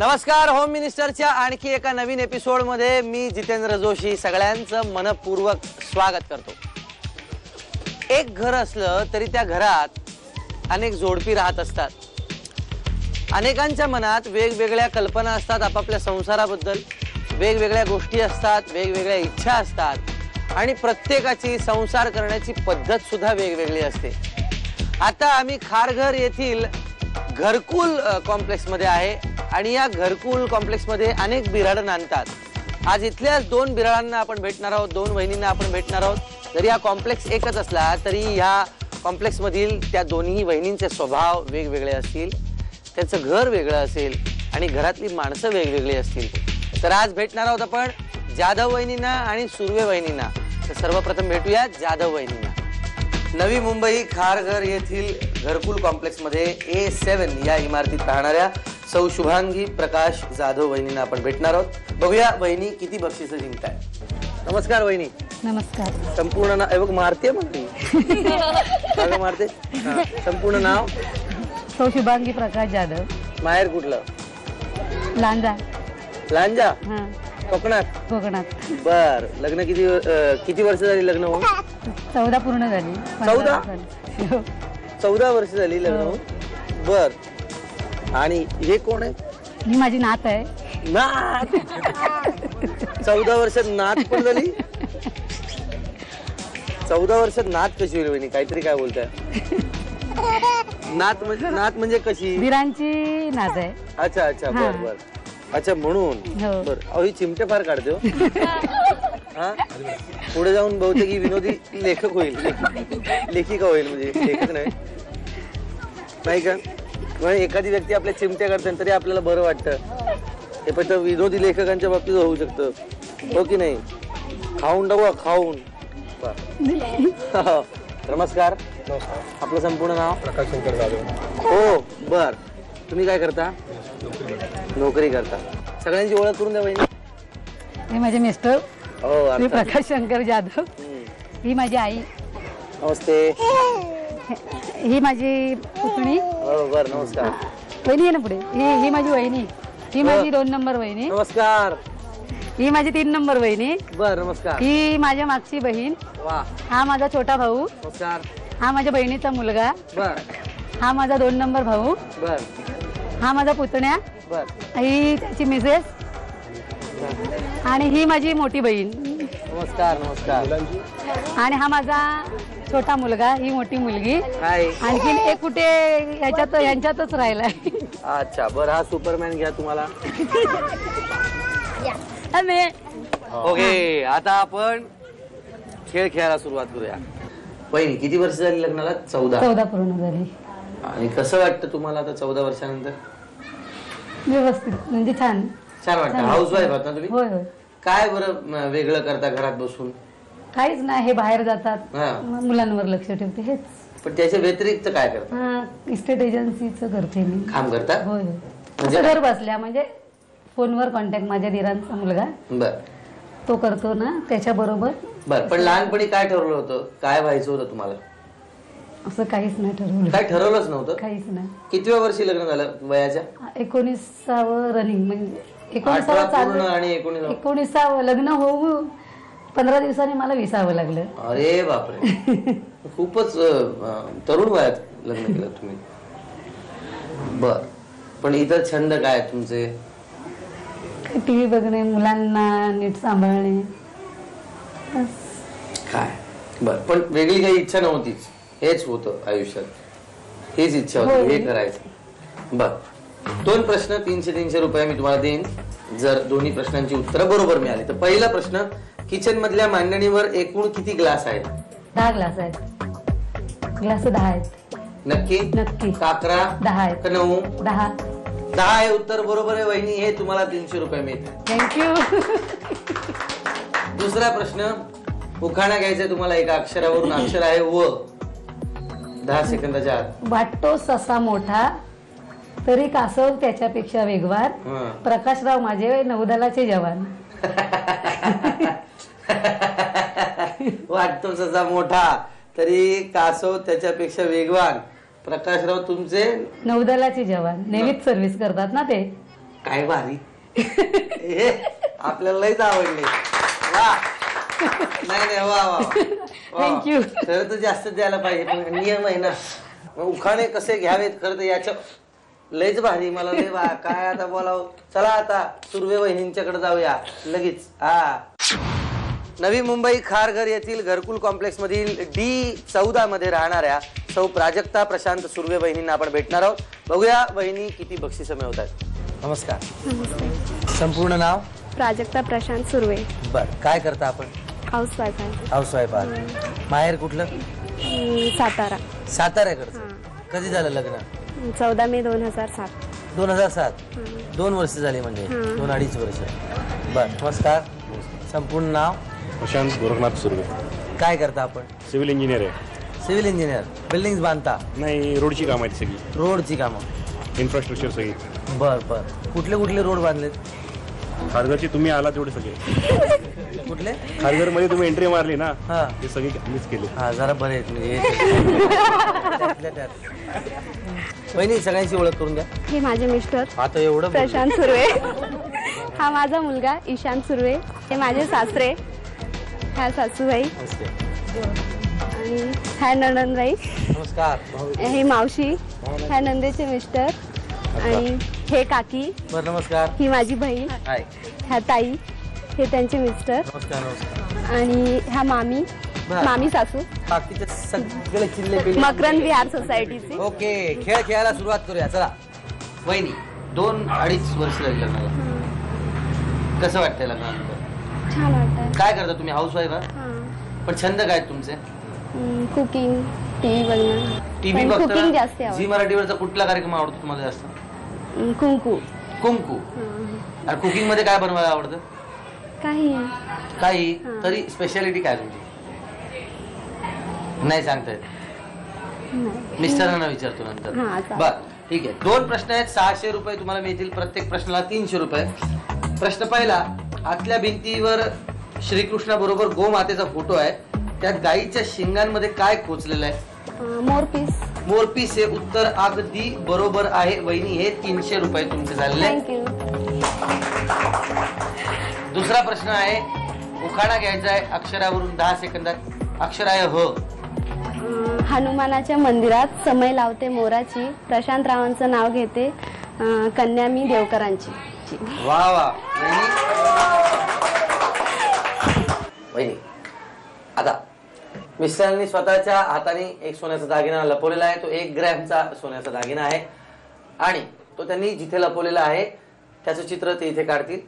नमस्कार. होम मिनिस्टरच्या आणखी एका नवीन एपिसोड मध्ये मी जितेंद्र जोशी सगळ्यांचं मनपूर्वक स्वागत करतो. एक घर असलं तरी त्या घरात अनेक जोडपी राहत असतात. अनेकांच्या मनात वेगवेगळ्या कल्पना असतात आपापल्या संसाराबद्दल, वेगवेगळ्या गोष्टी असतात, वेगवेगळ्या इच्छा असतात आणि प्रत्येकाची संसार करण्याची पद्धत सुद्धा वेगवेगळी असते. आता आम्ही खारघर येथील घरकुल कॉम्प्लेक्स मध्ये आहे आणि या घरकुल कॉम्प्लेक्स मध्ये अनेक बिऱ्हाड नांदतात. आज इथल्याच दोन बिऱ्हाडांना आपण भेटणार आहोत, दोन वहिनींना आपण भेटणार आहोत. जरी हा कॉम्प्लेक्स एकच असला तरी ह्या कॉम्प्लेक्स मधील त्या दोन्ही वहिनींचे स्वभाव वेगवेगळे असतील, त्यांचं घर वेगळं असेल आणि घरातली माणसं वेगवेगळी असतील. तर आज भेटणार आहोत आपण जाधव वहिनींना आणि सुर्वे वहिनींना. तर सर्वप्रथम भेटूया जाधव वहिनींना. नवी मुंबई खारघर येथील घरकुल कॉम्प्लेक्स मध्ये A7 या इमारतीत राहणाऱ्या सौ शुभांगी प्रकाश जाधव वहिनींना आपण भेटणार आहोत. बघूया वहिनी किती बक्षीस जिंकताय. नमस्कार वहिनी. नमस्कार. संपूर्ण नाव बघ मारते म्हणते मारते. संपूर्ण नाव सौ शुभांगी प्रकाश जाधव. माहेर कुठलं? लांजा. लांजा हा, कोकणात. कोकणात. बर. लग्न किती वर्ष झाली लग्न होऊन? 14 पूर्ण झाली. 14 वर्ष झाली लग्न होऊन. बर. आणि हे कोण आहे? ही माझी नात आहे. नात. 14 वर्षात नात पण झाली. 14 वर्षात नात कशी होईल वहिनी? काहीतरी काय बोलताय? नात म्हणजे कशी? वीरांची नात आहे. अच्छा अच्छा. बर बर. अच्छा म्हणून. बर. अहो ही चिमटे फार काढते. हा, पुढे जाऊन बहुतेक ही विनोदी लेखक होईल, लेखिका होईल. म्हणजे लेखक नाही का? म्हणजे एखादी व्यक्ती आपल्या चिमट्या करते तरी आपल्याला बरं वाटतं. हे फक्त विनोदी लेखकांच्या बाबतीत होऊ शकतं, हो की नाही? खाऊन टाकू खाऊन. नमस्कार. आपलं संपूर्ण नाव? प्रकाश शंकर जाधव. हो. बर. तुम्ही काय करता? नोकरी करता. सगळ्यांची ओळख करून द्या वहिनी. हे माझे मिस्टर हो. प्रकाश शंकर जाधव. ही माझी आई. नमस्ते. ही माझी पुतणी. हो. बर. नमस्कार. वहिनी आहे ना पुढे. ही माझी वहिनी. ही माझी 2 नंबर वहिनी. नमस्कार. ही माझी 3 नंबर वहिनी. बर. नमस्कार. ही माझ्या मागची बहीण. वा. हा माझा छोटा भाऊ. नमस्कार. हा माझ्या बहिणीचा मुलगा. बर. हा माझा 2 नंबर भाऊ. बर. हा माझा पुतण्या. बर. ही त्याची मिसेस आणि ही माझी मोठी बहीण. नमस्कार. नमस्कार. आणि हा माझा छोटा मुलगा, ही मोठी मुलगी. हाय. आणखीन एक कुठे यांच्यातच राहिलाय. अच्छा. बर. हा सुपरमॅन घ्या तुम्हाला. ओके. आता आपण खेळ खेळायला सुरुवात करूया. पहिली किती वर्ष झाली लग्नाला? 14 पूर्ण झाली. आणि कसं वाटतं तुम्हाला आता 14 वर्षानंतर? व्यवस्थित म्हणजे छान वाटतं. हाऊस वाईफ आहात ना तुम्ही? होय होय. काय बरं वेगळं करता घरात बसून? काहीच नाही. हे बाहेर जातात, हा. मुलांवर लक्ष ठेवते. हेच. पण त्याच्या व्यतिरिक्त काय करता? हा, इस्टेट एजन्सीचं करते मी. काम करता? होय होय. असं घर बसल्या म्हणजे फोनवर कॉन्टॅक्ट. माझ्या दिरांचा मुलगा बर. तो करतो ना, त्याच्या बरोबर. बर. पण लहानपणी काय ठरवलं होतं? काय व्हायचं होतं तुम्हाला? असं काहीच नाही ठरवलं. काय ठरवलंच नव्हतं? काहीच नाही. कितव्या वर्षी लग्न झालं वयाच्या? 19व रनिंग म्हणजे 18 19व पूर्ण आणि 19. 19व लग्न होऊ 15 दिवसांनी मला 20व लागलं. अरे बापरे. खूपच तरुण वयात लग्न केलं तुम्ही. बर. पण इतर छंद काय तुमचे? टीव्ही बघणे, मुलांना नीट सांभाळणे. काय? बर. पण वेगळी काही इच्छा नव्हतीच? हेच होतं आयुष्यात? हेच इच्छा होती, हे करायचं? बर. 2 प्रश्न 300 रुपये मी तुम्हाला देईन जर दोन्ही प्रश्नांची उत्तरं बरोबर मिळाली. तर पहिला प्रश्न, किचन मधल्या मांडणीवर एकूण किती ग्लास आहेत? 10 ग्लास आहेत. ग्लास 10 आहेत. नक्की? नक्की. काकरा 10 आहेत. 9? 10. 10 हे उत्तर बरोबर आहे वहिनी. हे तुम्हाला 300 रुपये मिळतात. थँक्यू. दुसरा प्रश्न, उखाणा घ्यायचा तुम्हाला. एका अक्षरावरून. अक्षर आहे व. 10 सेकंदाच्या आत. वाटतो ससा मोठा तरी कासव त्याच्यापेक्षा वेगवान. प्रकाशराव माझे नौदलाचे जवान. वाटतो ससा मोठा तरी कासव त्याच्यापेक्षा वेगवान. प्रकाशराव तुमचे नौदलाचे जवान नेव्हीत सर्व्हिस करतात ना ते. काय भारी. हे आपल्याला लयच आवडले. वा नाही वा वा. थँक्यू. खरं तर जास्त द्यायला पाहिजे पण नियम आहे ना. उखाणे कसे घ्यावेत खरं तर याच्या लयच भारी. मला लय काय आता बोलावं. चला आता सुर्वे वहिनींच्याकडे जाऊया लगेच. नवी मुंबई खारघर येथील घरकुल कॉम्प्लेक्स मधील D14 मध्ये राहणाऱ्या सौ प्राजक्ता प्रशांत सुर्वे वहिनींना आपण भेटणार आहोत. बघूया वहिनी किती बक्षिसं मिळवतात. नमस्कार. संपूर्ण नाव? प्राजक्ता प्रशांत सुर्वे. बर, काय करता आपण? हाऊसवाईफ आहे. हाऊसवाईफ आहात. माहेर कुठलं? सातारा. साताऱ्याकडचं. कधी झालं लग्न? 14 मे 2007. 2007. 2 वर्ष झाली म्हणजे 2-2.5 वर्ष. बर, नमस्कार. संपूर्ण नाव? प्रशांत गोरखनाथ सुर्वे. काय करता आपण? सिव्हिल इंजिनियर आहे. Civil engineer. बिल्डिंग बांधता? नाही, रोडची कामं आहेत सगळी. रोडची कामं. इन्फ्रास्ट्रक्चर सगळी. बर बर. कुठले कुठले रोड बांधलेत? खारघरची तुम्ही आला तेवढे सगळे. कुठले? खारघरमध्ये तुम्ही एंट्री मारली ना, हा ते सगळी मीच केले. हा जरा बरे आहेत म्हणजे त्यातल्या त्यात. वहिनी सगळ्यांची ओळख करून द्या. हे माझे मिस्टर आता एवढं बोलले. प्रशांत सुर्वे. हा माझा मुलगा ईशान सुर्वे. हे माझे सासरे. ह्या सासूबाई आणि ह्या नणंदबाई. नमस्कार. हे मावशी. ह्या नंदेचे मिस्टर आणि हे काकी. बर, नमस्कार. ही माझी बहीण. हाय. ह्या ताई. हे त्यांचे मिस्टर. नमस्कार. नमस्कार. आणि ह्या मामी. बर. मामी सासू. बाकीचे सगळे चिल्ले पिल्ले. मकरंद विहार सोसायटीचे. ओके, खेळ खेळायला सुरुवात करूया. चला वहिनी, 2-2.5 वर्ष लागली लग्नाला. कसं वाटतंय लग्नानंतर? छान वाटतं. काय करता तुम्ही? हाऊसवाईफ आहात? पण छंद काय तुमचे? कुकिंग, टीव्ही बघणं. टीव्ही पण कुकिंग जास्त बघता? आवडतं. झी मराठीवरचा कुठला कार्यक्रम आवडतो तुम्हाला जास्त? कुंकू. कुंकू. आणि कुकिंग मध्ये काय बनवायला आवडतं? काही काही तरी स्पेशालिटी काय तुमची? नाही सांगता येत. मिस्टरांना विचारतो नंतर. हा, चालेल. बर, ठीक आहे. 2 प्रश्न आहेत. 600 रुपये तुम्हाला मिळतील. प्रत्येक प्रश्नाला 300 रुपये. प्रश्न पहिला, आतल्या भिंतीवर श्रीकृष्णाबरोबर गोमातेचा फोटो आहे. त्यात गाईच्या शिंगांमध्ये काय खोचलेलं आहे? मोरपीस. मोरपीस हे उत्तर अगदी बरोबर आहे. वहिनी, हे 300 रुपये तुमचे झालेले. थँक्यू. दुसरा प्रश्न आहे. उखाणा घ्यायचा आहे अक्षरावरून 10 सेकंदात. अक्षर आहे ह. हनुमानाच्या मंदिरात समय लावते मोराची. प्रशांत रावांचं नाव घेते. कन्या मी देवकरांची. वा वा. वहिनी, आता मिस्टरांनी स्वतःच्या हाताने एक सोन्याचा दागिना लपवलेला आहे. तो 1 ग्रॅमचा सोन्याचा दागिना आहे आणि तो त्यांनी जिथे लपवलेला आहे त्याचं चित्र ते इथे काढतील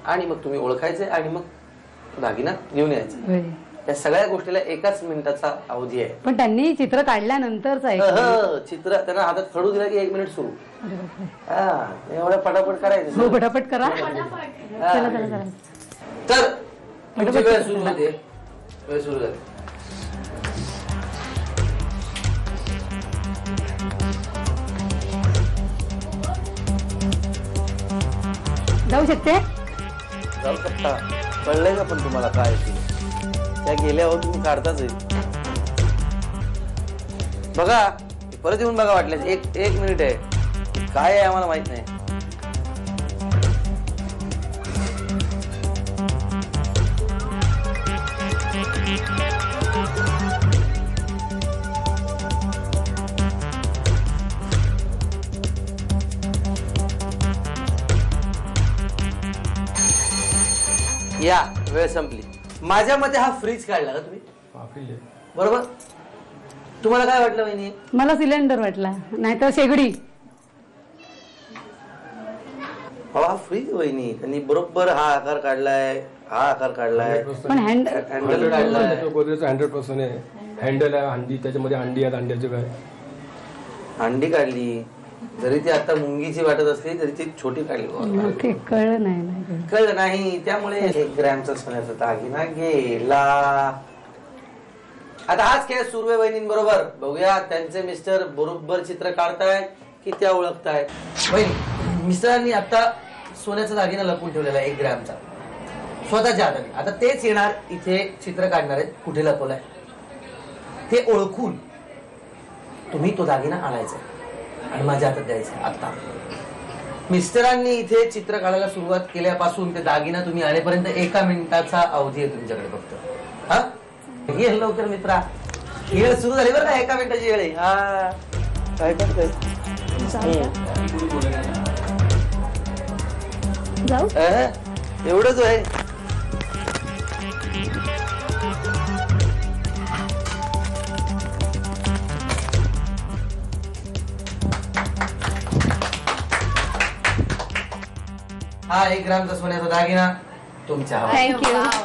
आणि मग तुम्ही ओळखायचे आणि मग दागिना घेऊन यायचा. या सगळ्या गोष्टीला 1 मिनिटाचा अवधी आहे. पण त्यांनी चित्र काढल्यानंतरच आहे. चित्र त्यांना हातात खडू दिला की 1 मिनिट सुरू. एवढं पटापट करायचं. हो, पटापट करा. चला चला चला. तर तुमची वेळ सुरू होते. वेळ सुरू झाली. जाऊ शकते? जाऊ शकता. कळलंय का पण तुम्हाला काय ते? त्या गेल्यावर तुम्ही काढताच आहे. बघा परत येऊन बघा वाटल्यास. एक मिनिट आहे. काय आहे आम्हाला माहित नाही. या वेळ संपली. माझ्या मते हा फ्रीज काढला का तुम्ही? बरोबर. तुम्हाला काय वाटलं वहिनी? मला सिलेंडर वाटला, नाहीतर शेगडी. हा फ्रीज वहिनी. त्यांनी बरोबर हा आकार काढलाय. हा आकार काढलाय. पण हँडल काढलाय. 100% आहे. हँडल आहे. अंडी त्याच्यामध्ये अंडी आहेत. अंड्याचे काय अंडी काढली. जरी ती आता मुंगीची वाटत असली तरी ती छोटी काढली. ते कळलं नाही. कळलं नाही. त्यामुळे 1 ग्रॅमचा सोन्याचा दागिना गेला. आता हाच खेळ सुर्वे वहिनींबरोबर. बघूया त्यांचे मिस्टर बरोबर चित्र काढतायत की त्या ओळखतायत. वहिनी, मिस्टरांनी आता सोन्याचा दागिना लपून ठेवलेला 1 ग्रॅमचा स्वतःच्या हाताने. आता तेच येणार इथे चित्र काढणार आहेत. कुठे लपवलाय ते ओळखून तुम्ही तो दागिना आणायचा आणि माझ्या हातात द्यायचा. आता मिस्टरांनी इथे चित्र काढायला सुरुवात केल्यापासून ते दागिना तुम्ही आणेपर्यंत 1 मिनिटाचा अवधी आहे तुमच्याकडे फक्त. हा ये लवकर मित्रा, वेळ सुरू झाली बरं का, 1 मिनिटाची वेळ आहे. हा काय करतोय? जाऊ एवढंच आहे. हा 1 ग्रामचा सोन्याचा दागिना तुमच्या हातात. थँक्यू.